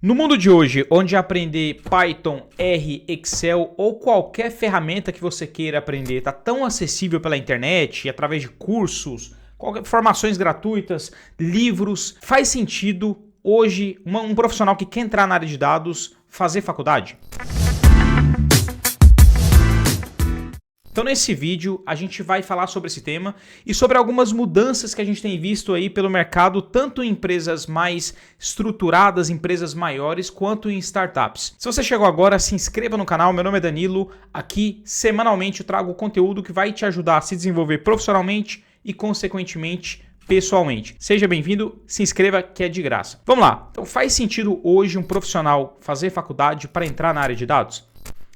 No mundo de hoje, onde aprender Python, R, Excel ou qualquer ferramenta que você queira aprender está tão acessível pela internet, através de cursos, formações gratuitas, livros, faz sentido hoje um profissional que quer entrar na área de dados fazer faculdade? Então nesse vídeo a gente vai falar sobre esse tema e sobre algumas mudanças que a gente tem visto aí pelo mercado, tanto em empresas mais estruturadas, empresas maiores, quanto em startups. Se você chegou agora, se inscreva no canal, meu nome é Danilo, aqui semanalmente eu trago conteúdo que vai te ajudar a se desenvolver profissionalmente e consequentemente pessoalmente. Seja bem-vindo, se inscreva que é de graça. Vamos lá, então faz sentido hoje um profissional fazer faculdade para entrar na área de dados?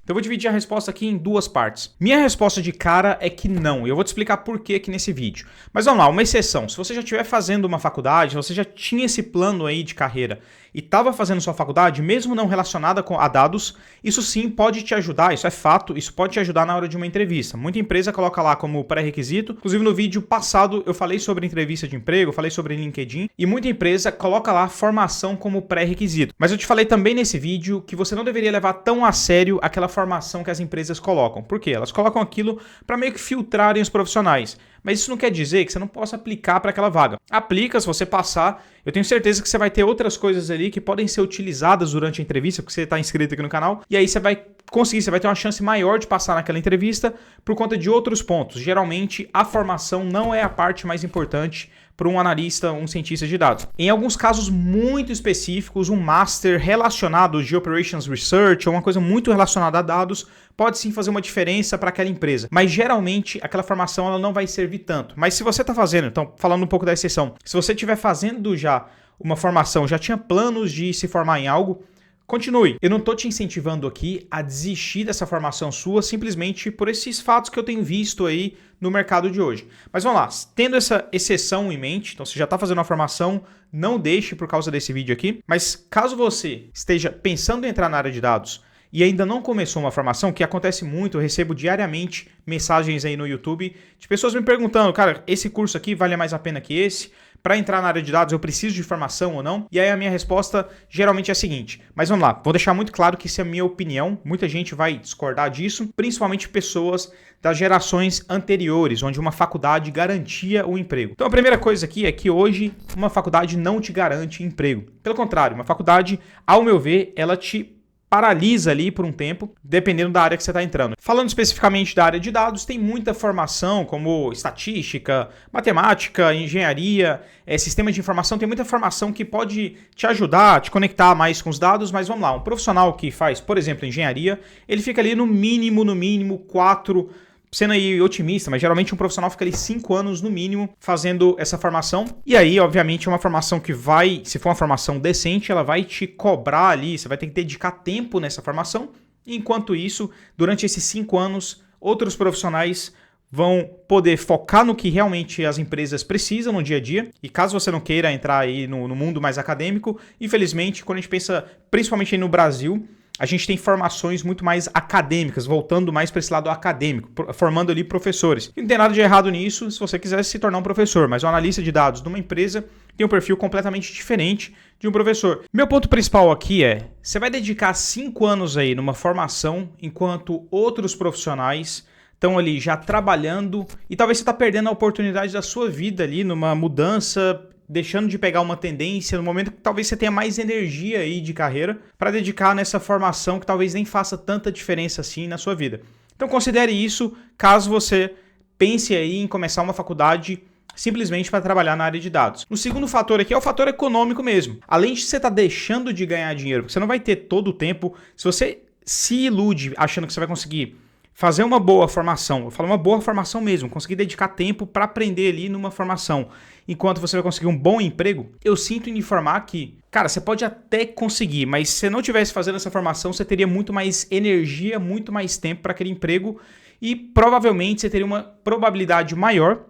Eu vou dividir a resposta aqui em duas partes. Minha resposta de cara é que não, e eu vou te explicar por que aqui nesse vídeo. Mas vamos lá, uma exceção. Se você já estiver fazendo uma faculdade, se você já tinha esse plano aí de carreira e estava fazendo sua faculdade, mesmo não relacionada a dados, isso sim pode te ajudar, isso é fato, isso pode te ajudar na hora de uma entrevista. Muita empresa coloca lá como pré-requisito, inclusive no vídeo passado eu falei sobre entrevista de emprego, eu falei sobre LinkedIn, e muita empresa coloca lá formação como pré-requisito. Mas eu te falei também nesse vídeo que você não deveria levar tão a sério aquela formação que as empresas colocam. Por quê? Elas colocam aquilo para meio que filtrarem os profissionais. Mas isso não quer dizer que você não possa aplicar para aquela vaga. Aplica, se você passar, eu tenho certeza que você vai ter outras coisas ali que podem ser utilizadas durante a entrevista, porque você está inscrito aqui no canal, e aí você vai conseguir, você vai ter uma chance maior de passar naquela entrevista por conta de outros pontos. Geralmente, a formação não é a parte mais importante para um analista, um cientista de dados. Em alguns casos muito específicos, um master relacionado de Operations Research ou uma coisa muito relacionada a dados pode sim fazer uma diferença para aquela empresa. Mas geralmente aquela formação ela não vai servir tanto. Mas se você está fazendo, então falando um pouco da exceção, se você estiver fazendo já uma formação, já tinha planos de se formar em algo, continue. Eu não estou te incentivando aqui a desistir dessa formação sua simplesmente por esses fatos que eu tenho visto aí no mercado de hoje. Mas vamos lá, tendo essa exceção em mente, então você já está fazendo uma formação, não deixe por causa desse vídeo aqui, mas caso você esteja pensando em entrar na área de dados e ainda não começou uma formação, que acontece muito, eu recebo diariamente mensagens aí no YouTube de pessoas me perguntando, cara, esse curso aqui vale mais a pena que esse? Para entrar na área de dados eu preciso de formação ou não? E aí a minha resposta geralmente é a seguinte, mas vamos lá, vou deixar muito claro que isso é a minha opinião, muita gente vai discordar disso, principalmente pessoas das gerações anteriores, onde uma faculdade garantia o emprego. Então a primeira coisa aqui é que hoje uma faculdade não te garante emprego. Pelo contrário, uma faculdade, ao meu ver, ela te paralisa ali por um tempo, dependendo da área que você está entrando. Falando especificamente da área de dados, tem muita formação como estatística, matemática, engenharia, sistema de informação, tem muita formação que pode te ajudar, te conectar mais com os dados, mas vamos lá, um profissional que faz, por exemplo, engenharia, ele fica ali no mínimo 4, sendo aí otimista, mas geralmente um profissional fica ali 5 anos no mínimo fazendo essa formação. E aí, obviamente, é uma formação que vai, se for uma formação decente, ela vai te cobrar ali, você vai ter que dedicar tempo nessa formação. Enquanto isso, durante esses 5 anos, outros profissionais vão poder focar no que realmente as empresas precisam no dia a dia. E caso você não queira entrar aí no mundo mais acadêmico, infelizmente, quando a gente pensa principalmente aí no Brasil, a gente tem formações muito mais acadêmicas, voltando mais para esse lado acadêmico, formando ali professores. E não tem nada de errado nisso se você quiser se tornar um professor, mas o analista de dados de uma empresa tem um perfil completamente diferente de um professor. Meu ponto principal aqui é, você vai dedicar 5 anos aí numa formação, enquanto outros profissionais estão ali já trabalhando, e talvez você está perdendo a oportunidade da sua vida ali numa mudança, deixando de pegar uma tendência no momento que talvez você tenha mais energia aí de carreira para dedicar nessa formação que talvez nem faça tanta diferença assim na sua vida. Então considere isso caso você pense aí em começar uma faculdade simplesmente para trabalhar na área de dados. O segundo fator aqui é o fator econômico mesmo. Além de você estar deixando de ganhar dinheiro, porque você não vai ter todo o tempo, se você se ilude achando que você vai conseguir fazer uma boa formação, eu falo uma boa formação mesmo, conseguir dedicar tempo para aprender ali numa formação, enquanto você vai conseguir um bom emprego, eu sinto em informar que, cara, você pode até conseguir, mas se você não estivesse fazendo essa formação, você teria muito mais energia, muito mais tempo para aquele emprego e provavelmente você teria uma probabilidade maior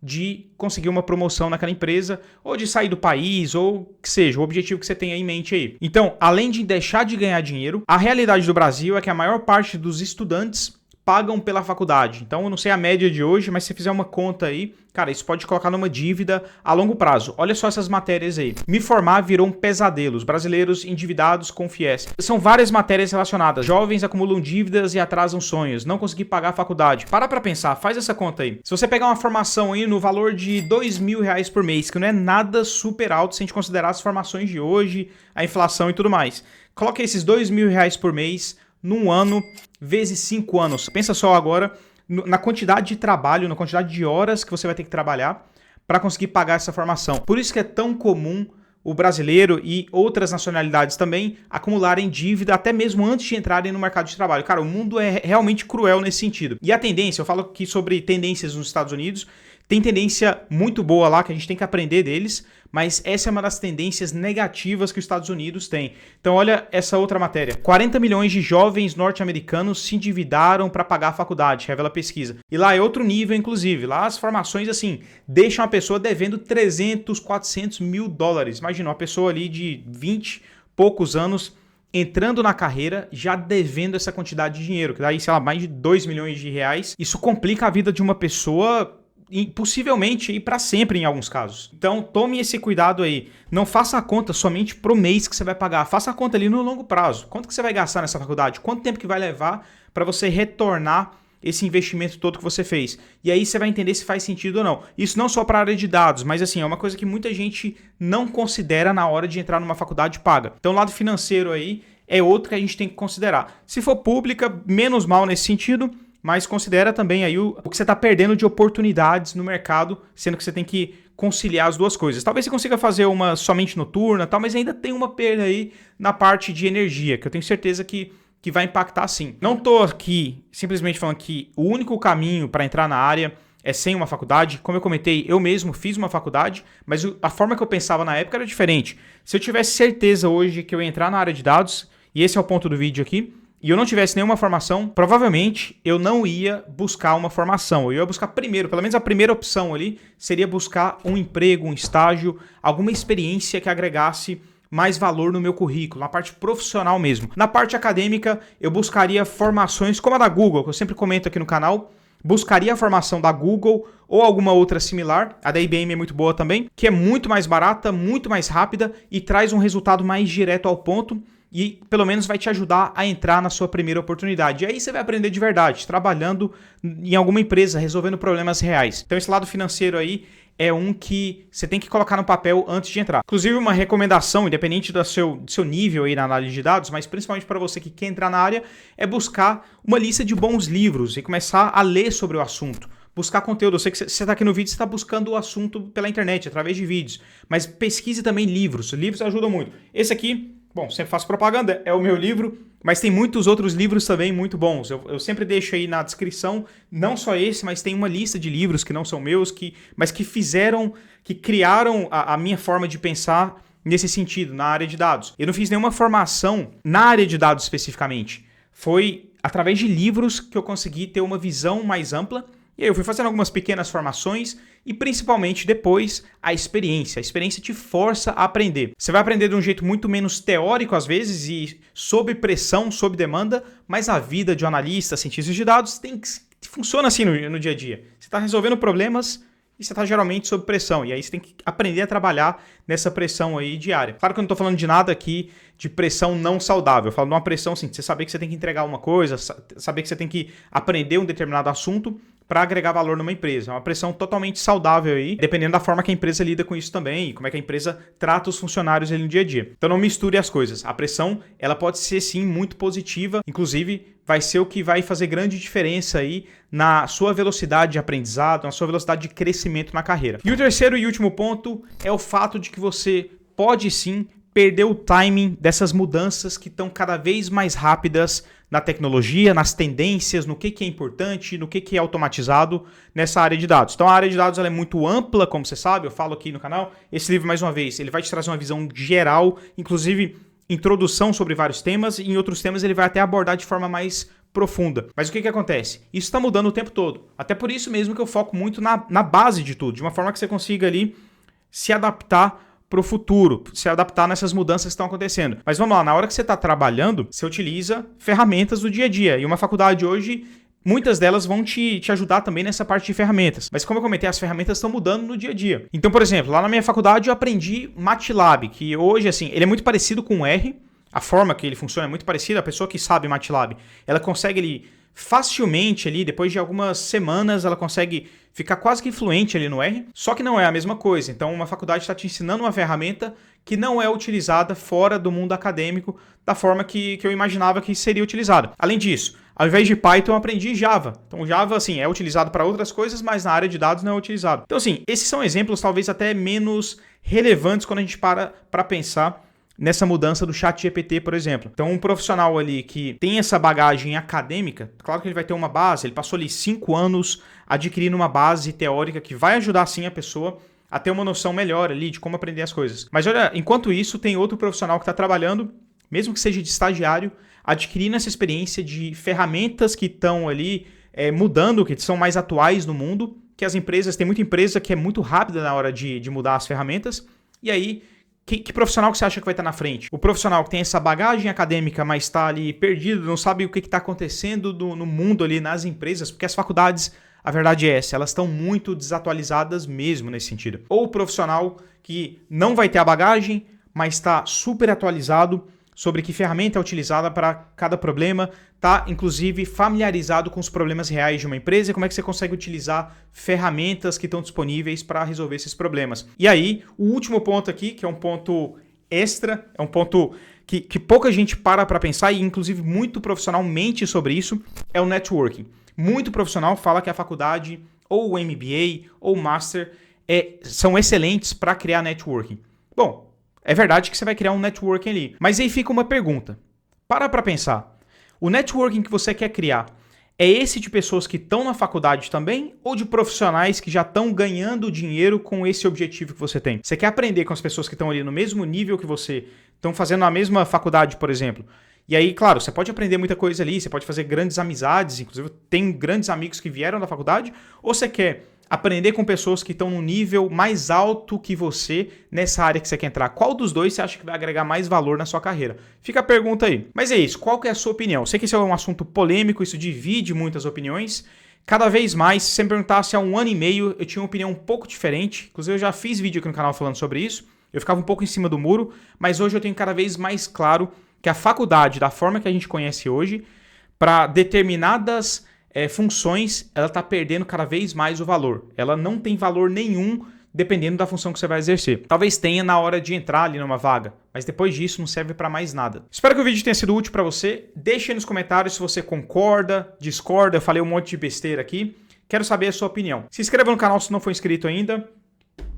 de conseguir uma promoção naquela empresa, ou de sair do país, ou que seja, o objetivo que você tem em mente aí. Então, além de deixar de ganhar dinheiro, a realidade do Brasil é que a maior parte dos estudantes pagam pela faculdade. Então, eu não sei a média de hoje, mas se você fizer uma conta aí, cara, isso pode colocar numa dívida a longo prazo. Olha só essas matérias aí. Me formar virou um pesadelo. Os brasileiros endividados com FIES. São várias matérias relacionadas. Jovens acumulam dívidas e atrasam sonhos. Não consegui pagar a faculdade. Para pra pensar, faz essa conta aí. Se você pegar uma formação aí no valor de R$ 2.000 por mês, que não é nada super alto se a gente considerar as formações de hoje, a inflação e tudo mais. Coloque esses R$ 2.000 por mês num ano vezes 5 anos. Pensa só agora na quantidade de trabalho, na quantidade de horas que você vai ter que trabalhar para conseguir pagar essa formação. Por isso que é tão comum o brasileiro e outras nacionalidades também acumularem dívida até mesmo antes de entrarem no mercado de trabalho. Cara, o mundo é realmente cruel nesse sentido. E a tendência, eu falo aqui sobre tendências nos Estados Unidos, tem tendência muito boa lá que a gente tem que aprender deles, mas essa é uma das tendências negativas que os Estados Unidos têm. Então olha essa outra matéria. 40 milhões de jovens norte-americanos se endividaram para pagar a faculdade, revela a pesquisa. E lá é outro nível, inclusive. Lá as formações, assim, deixam a pessoa devendo 300, 400 mil dólares. Imagina, uma pessoa ali de 20 poucos anos entrando na carreira, já devendo essa quantidade de dinheiro, que daí, sei lá, mais de 2 milhões de reais. Isso complica a vida de uma pessoa possivelmente ir para sempre em alguns casos. Então tome esse cuidado aí. Não faça a conta somente pro mês que você vai pagar. Faça a conta ali no longo prazo. Quanto que você vai gastar nessa faculdade? Quanto tempo que vai levar para você retornar esse investimento todo que você fez? E aí você vai entender se faz sentido ou não. Isso não só para a área de dados, mas assim, é uma coisa que muita gente não considera na hora de entrar numa faculdade paga. Então o lado financeiro aí é outro que a gente tem que considerar. Se for pública, menos mal nesse sentido, mas considera também aí o que você está perdendo de oportunidades no mercado, sendo que você tem que conciliar as duas coisas. Talvez você consiga fazer uma somente noturna, tal, mas ainda tem uma perda aí na parte de energia, que eu tenho certeza que vai impactar sim. Não estou aqui simplesmente falando que o único caminho para entrar na área é sem uma faculdade. Como eu comentei, eu mesmo fiz uma faculdade, mas a forma que eu pensava na época era diferente. Se eu tivesse certeza hoje que eu ia entrar na área de dados, e esse é o ponto do vídeo aqui, e eu não tivesse nenhuma formação, provavelmente eu não ia buscar uma formação. Eu ia buscar primeiro, pelo menos a primeira opção ali, seria buscar um emprego, um estágio, alguma experiência que agregasse mais valor no meu currículo, na parte profissional mesmo. Na parte acadêmica, eu buscaria formações como a da Google, que eu sempre comento aqui no canal. Buscaria a formação da Google ou alguma outra similar. A da IBM é muito boa também, que é muito mais barata, muito mais rápida e traz um resultado mais direto ao ponto. E pelo menos vai te ajudar a entrar na sua primeira oportunidade. E aí você vai aprender de verdade, trabalhando em alguma empresa, resolvendo problemas reais. Então esse lado financeiro aí é um que você tem que colocar no papel antes de entrar. Inclusive uma recomendação, independente do seu nível aí na análise de dados, mas principalmente para você que quer entrar na área, é buscar uma lista de bons livros e começar a ler sobre o assunto. Buscar conteúdo. Eu sei que você está aqui no vídeo, você está buscando o assunto pela internet, através de vídeos. Mas pesquise também livros. Livros ajudam muito. Esse aqui, bom, sempre faço propaganda, é o meu livro, mas tem muitos outros livros também muito bons. Eu sempre deixo aí na descrição, não só esse, mas tem uma lista de livros que não são meus, mas que criaram a minha forma de pensar nesse sentido, na área de dados. Eu não fiz nenhuma formação na área de dados especificamente. Foi através de livros que eu consegui ter uma visão mais ampla. E aí eu fui fazendo algumas pequenas formações e principalmente depois a experiência. A experiência te força a aprender. Você vai aprender de um jeito muito menos teórico às vezes e sob pressão, sob demanda, mas a vida de um analista, cientista de dados funciona assim no dia a dia. Você está resolvendo problemas e você está geralmente sob pressão. E aí você tem que aprender a trabalhar nessa pressão aí diária. Claro que eu não estou falando de nada aqui de pressão não saudável. Eu falo de uma pressão assim, de você saber que você tem que entregar uma coisa, saber que você tem que aprender um determinado assunto para agregar valor numa empresa. É uma pressão totalmente saudável aí, dependendo da forma que a empresa lida com isso também e como é que a empresa trata os funcionários ali no dia a dia. Então não misture as coisas. A pressão, ela pode ser sim muito positiva, inclusive vai ser o que vai fazer grande diferença aí na sua velocidade de aprendizado, na sua velocidade de crescimento na carreira. E o terceiro e último ponto é o fato de que você pode sim perder o timing dessas mudanças que estão cada vez mais rápidas na tecnologia, nas tendências, no que é importante, no que é automatizado nessa área de dados. Então a área de dados ela é muito ampla, como você sabe, eu falo aqui no canal. Esse livro, mais uma vez, ele vai te trazer uma visão geral, inclusive introdução sobre vários temas, e em outros temas ele vai até abordar de forma mais profunda. Mas o que acontece? Isso está mudando o tempo todo. Até por isso mesmo que eu foco muito na base de tudo, de uma forma que você consiga ali se adaptar para o futuro, se adaptar nessas mudanças que estão acontecendo. Mas vamos lá, na hora que você está trabalhando, você utiliza ferramentas do dia a dia. E uma faculdade hoje muitas delas vão te ajudar também nessa parte de ferramentas. Mas como eu comentei, as ferramentas estão mudando no dia a dia. Então, por exemplo, lá na minha faculdade eu aprendi MATLAB, que hoje, assim, ele é muito parecido com o R. A forma que ele funciona é muito parecida. A pessoa que sabe MATLAB, ela consegue ali facilmente ali, depois de algumas semanas, ela consegue ficar quase que fluente ali no R, só que não é a mesma coisa. Então, uma faculdade está te ensinando uma ferramenta que não é utilizada fora do mundo acadêmico da forma que eu imaginava que seria utilizada. Além disso, ao invés de Python, eu aprendi Java. Então, Java, assim, é utilizado para outras coisas, mas na área de dados não é utilizado. Então, assim, esses são exemplos talvez até menos relevantes quando a gente para pensar nessa mudança do ChatGPT, por exemplo. Então, um profissional ali que tem essa bagagem acadêmica, claro que ele vai ter uma base, ele passou ali 5 anos adquirindo uma base teórica que vai ajudar sim a pessoa a ter uma noção melhor ali de como aprender as coisas. Mas olha, enquanto isso, tem outro profissional que está trabalhando, mesmo que seja de estagiário, adquirindo essa experiência de ferramentas que estão ali mudando, que são mais atuais no mundo, que as empresas, tem muita empresa que é muito rápida na hora de mudar as ferramentas, e aí que profissional que você acha que vai estar na frente? O profissional que tem essa bagagem acadêmica, mas está ali perdido, não sabe o que está acontecendo no mundo ali nas empresas, porque as faculdades, a verdade é essa, elas estão muito desatualizadas mesmo nesse sentido. Ou o profissional que não vai ter a bagagem, mas está super atualizado sobre que ferramenta é utilizada para cada problema, está inclusive familiarizado com os problemas reais de uma empresa e como é que você consegue utilizar ferramentas que estão disponíveis para resolver esses problemas. E aí, o último ponto aqui, que é um ponto extra, é um ponto que pouca gente para pensar e inclusive muito profissional mente sobre isso, é o networking. Muito profissional fala que a faculdade, ou o MBA, ou o Master, são excelentes para criar networking. Bom, é verdade que você vai criar um networking ali. Mas aí fica uma pergunta. Para pensar. O networking que você quer criar é esse de pessoas que estão na faculdade também ou de profissionais que já estão ganhando dinheiro com esse objetivo que você tem? Você quer aprender com as pessoas que estão ali no mesmo nível que você, estão fazendo a mesma faculdade, por exemplo. E aí, claro, você pode aprender muita coisa ali, você pode fazer grandes amizades, inclusive eu tenho grandes amigos que vieram da faculdade, ou você quer aprender com pessoas que estão num nível mais alto que você nessa área que você quer entrar. Qual dos dois você acha que vai agregar mais valor na sua carreira? Fica a pergunta aí. Mas é isso, qual que é a sua opinião? Sei que esse é um assunto polêmico, isso divide muitas opiniões. Cada vez mais, se você me perguntasse há 1 ano e meio, eu tinha uma opinião um pouco diferente. Inclusive eu já fiz vídeo aqui no canal falando sobre isso. Eu ficava um pouco em cima do muro, mas hoje eu tenho cada vez mais claro que a faculdade, da forma que a gente conhece hoje, para determinadas funções, ela está perdendo cada vez mais o valor. Ela não tem valor nenhum dependendo da função que você vai exercer. Talvez tenha na hora de entrar ali numa vaga, mas depois disso não serve para mais nada. Espero que o vídeo tenha sido útil para você. Deixe aí nos comentários se você concorda, discorda. Eu falei um monte de besteira aqui. Quero saber a sua opinião. Se inscreva no canal se não for inscrito ainda.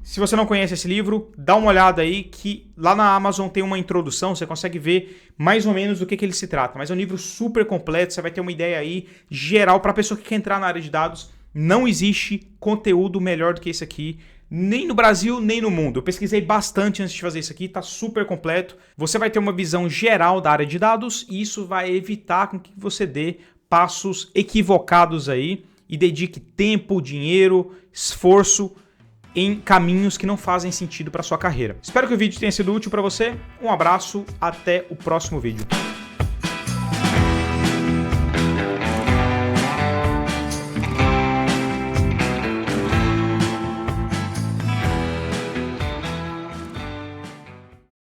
Se você não conhece esse livro, dá uma olhada aí que lá na Amazon tem uma introdução, você consegue ver mais ou menos do que ele se trata. Mas é um livro super completo, você vai ter uma ideia aí geral para a pessoa que quer entrar na área de dados. Não existe conteúdo melhor do que esse aqui, nem no Brasil, nem no mundo. Eu pesquisei bastante antes de fazer isso aqui, tá super completo. Você vai ter uma visão geral da área de dados e isso vai evitar com que você dê passos equivocados aí e dedique tempo, dinheiro, esforço em caminhos que não fazem sentido para sua carreira. Espero que o vídeo tenha sido útil para você. Um abraço, até o próximo vídeo.